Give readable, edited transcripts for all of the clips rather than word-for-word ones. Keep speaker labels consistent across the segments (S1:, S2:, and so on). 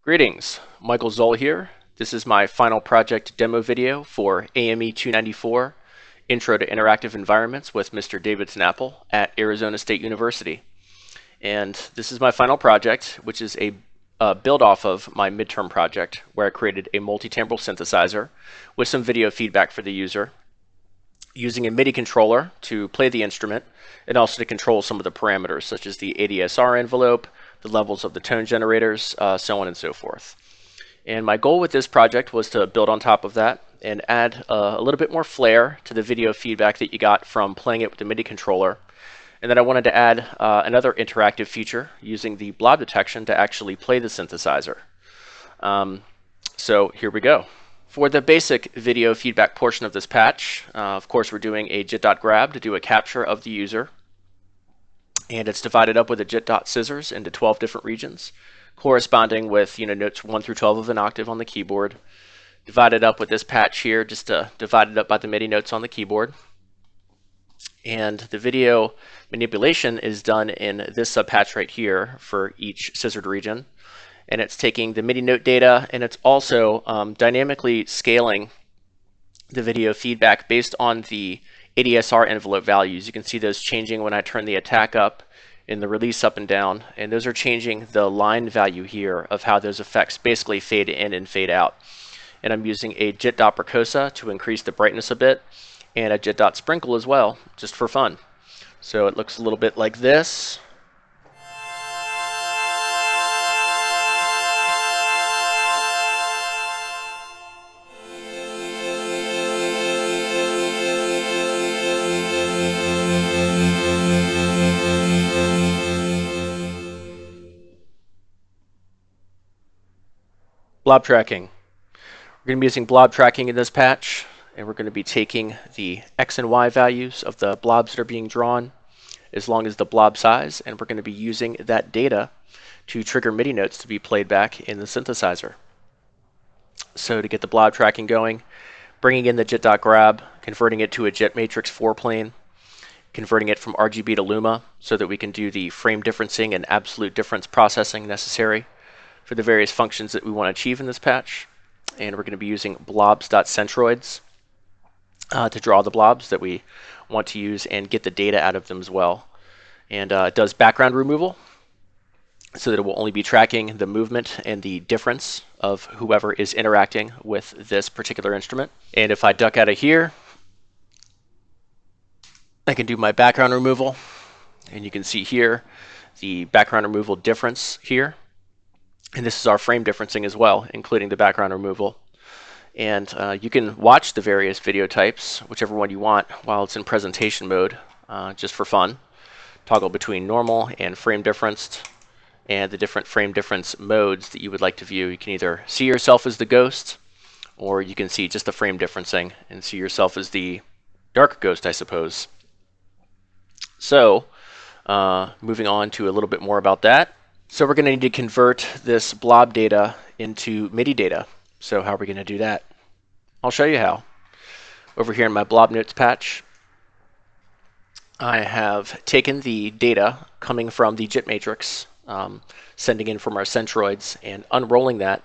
S1: Greetings, Michael Zull here. This is my final project demo video for AME294, Intro to Interactive Environments with Mr. David Snapple at Arizona State University. And this is my final project, which is a build off of my midterm project, where I created a multitimbral synthesizer with some video feedback for the user, using a MIDI controller to play the instrument, and also to control some of the parameters, such as the ADSR envelope, the levels of the tone generators, so on and so forth. And my goal with this project was to build on top of that and add a little bit more flair to the video feedback that you got from playing it with the MIDI controller. And then I wanted to add another interactive feature using the Blob Detection to actually play the synthesizer. So here we go. For the basic video feedback portion of this patch, of course we're doing a JIT.grab to do a capture of the user. And it's divided up with a JIT.scissors into 12 different regions, corresponding with notes 1 through 12 of an octave on the keyboard. Divided up with this patch here, just divided up by the MIDI notes on the keyboard. And the video manipulation is done in this subpatch right here for each scissored region. And it's taking the MIDI note data, and it's also dynamically scaling the video feedback based on the ADSR envelope values. You can see those changing when I turn the attack up and the release up and down, and those are changing the line value here of how those effects basically fade in and fade out. And I'm using a JIT.percosa to increase the brightness a bit, and a JIT.sprinkle as well, just for fun. So it looks a little bit like this. Blob tracking. We're going to be using blob tracking in this patch, and we're going to be taking the X and Y values of the blobs that are being drawn, as long as the blob size, and we're going to be using that data to trigger MIDI notes to be played back in the synthesizer. So to get the blob tracking going, bringing in the JIT.grab, converting it to a JIT matrix 4 plane, converting it from RGB to Luma so that we can do the frame differencing and absolute difference processing necessary for the various functions that we want to achieve in this patch. And we're going to be using blobs.centroids to draw the blobs that we want to use and get the data out of them as well. And it does background removal so that it will only be tracking the movement and the difference of whoever is interacting with this particular instrument. And if I duck out of here, I can do my background removal, and you can see here the background removal difference here. And this is our frame differencing as well, including the background removal. And you can watch the various video types, whichever one you want, while it's in presentation mode, just for fun. Toggle between normal and frame differenced, and the different frame difference modes that you would like to view. You can either see yourself as the ghost, or you can see just the frame differencing and see yourself as the dark ghost, I suppose. So, moving on to a little bit more about that. So we're going to need to convert this blob data into MIDI data. So how are we going to do that? I'll show you how. Over here in my blob notes patch, I have taken the data coming from the JIT matrix, sending in from our centroids, and unrolling that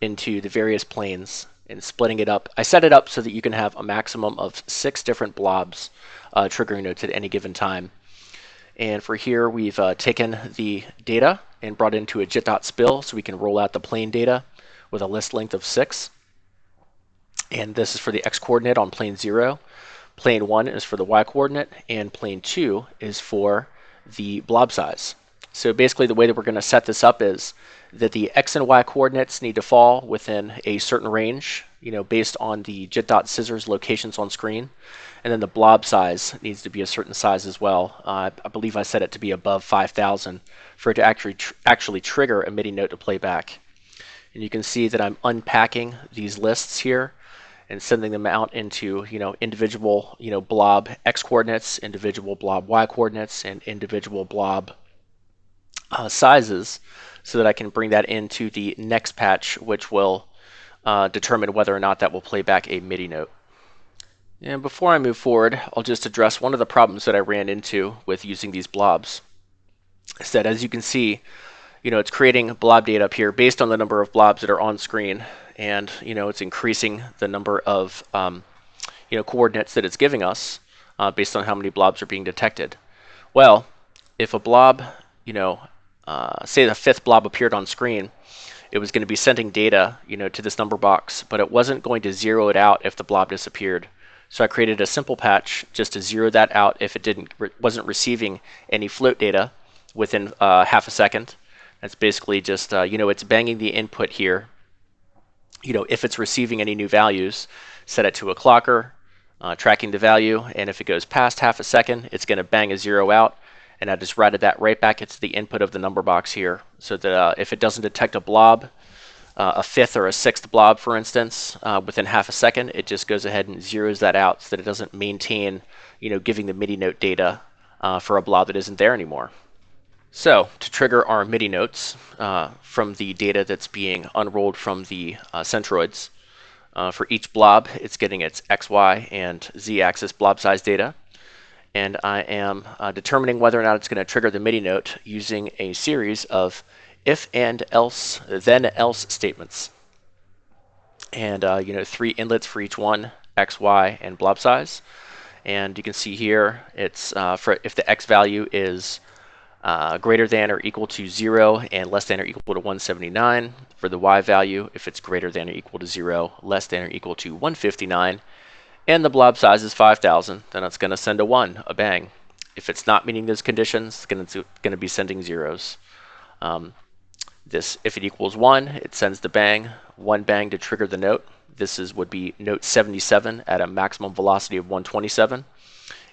S1: into the various planes and splitting it up. I set it up so that you can have a maximum of 6 different blobs triggering notes at any given time. And for here, we've taken the data and brought it into a JIT.spill so we can roll out the plane data with a list length of 6. And this is for the X coordinate on plane 0. Plane 1 is for the Y coordinate, and plane 2 is for the blob size. So basically the way that we're going to set this up is that the X and Y coordinates need to fall within a certain range, based on the JIT.scissors locations on screen. And then the blob size needs to be a certain size as well. I believe I set it to be above 5,000 for it to actually trigger a MIDI note to play back. And you can see that I'm unpacking these lists here and sending them out into individual blob X coordinates, individual blob Y coordinates, and individual blob sizes, so that I can bring that into the next patch, which will determine whether or not that will play back a MIDI note. And before I move forward, I'll just address one of the problems that I ran into with using these blobs. Is that, as you can see, it's creating blob data up here based on the number of blobs that are on screen, and it's increasing the number of coordinates that it's giving us based on how many blobs are being detected. Well, if a blob, say the fifth blob appeared on screen, it was going to be sending data, to this number box, but it wasn't going to zero it out if the blob disappeared. So I created a simple patch just to zero that out if it wasn't receiving any float data within half a second. That's basically just, it's banging the input here. If it's receiving any new values, set it to a clocker, tracking the value, and if it goes past half a second, it's going to bang a zero out, and I just routed that right back into the input of the number box here, so that if it doesn't detect a blob, a fifth or a sixth blob, for instance, within half a second, it just goes ahead and zeroes that out so that it doesn't maintain, giving the MIDI note data for a blob that isn't there anymore. So to trigger our MIDI notes from the data that's being unrolled from the centroids, for each blob, it's getting its X, Y, and Z axis blob size data. And I am determining whether or not it's going to trigger the MIDI note using a series of if and else, then else statements. And 3 inlets for each one, X, Y, and blob size. And you can see here, it's for if the X value is greater than or equal to 0 and less than or equal to 179. For the Y value, if it's greater than or equal to 0, less than or equal to 159. And the blob size is 5,000, then it's going to send a 1, a bang. If it's not meeting those conditions, it's going to be sending zeros. If it equals 1, it sends the bang, 1 bang to trigger the note. This would be note 77 at a maximum velocity of 127.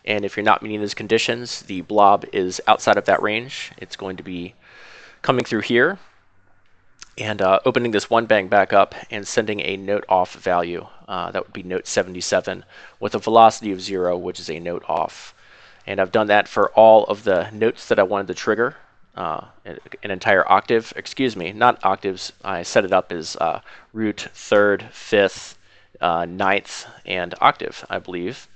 S1: And if you're not meeting those conditions, the blob is outside of that range. It's going to be coming through here and opening this 1 bang back up and sending a note off value. That would be note 77 with a velocity of 0, which is a note off. And I've done that for all of the notes that I wanted to trigger. An entire octave, not octaves. I set it up as root, third, fifth, ninth, and octave, I believe.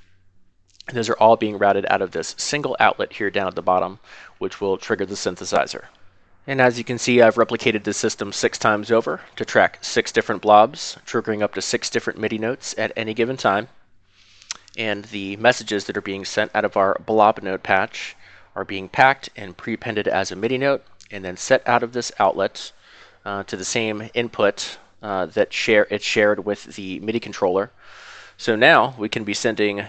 S1: And those are all being routed out of this single outlet here down at the bottom, which will trigger the synthesizer. And as you can see, I've replicated the system 6 times over to track 6 different blobs, triggering up to 6 different MIDI notes at any given time. And the messages that are being sent out of our blob note patch are being packed and pre-appended as a MIDI note and then set out of this outlet to the same input that it's shared with the MIDI controller. So now we can be sending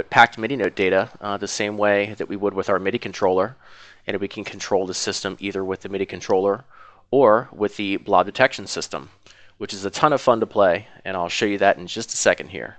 S1: packed MIDI note data the same way that we would with our MIDI controller, and we can control the system either with the MIDI controller or with the Blob Detection system, which is a ton of fun to play, and I'll show you that in just a second here.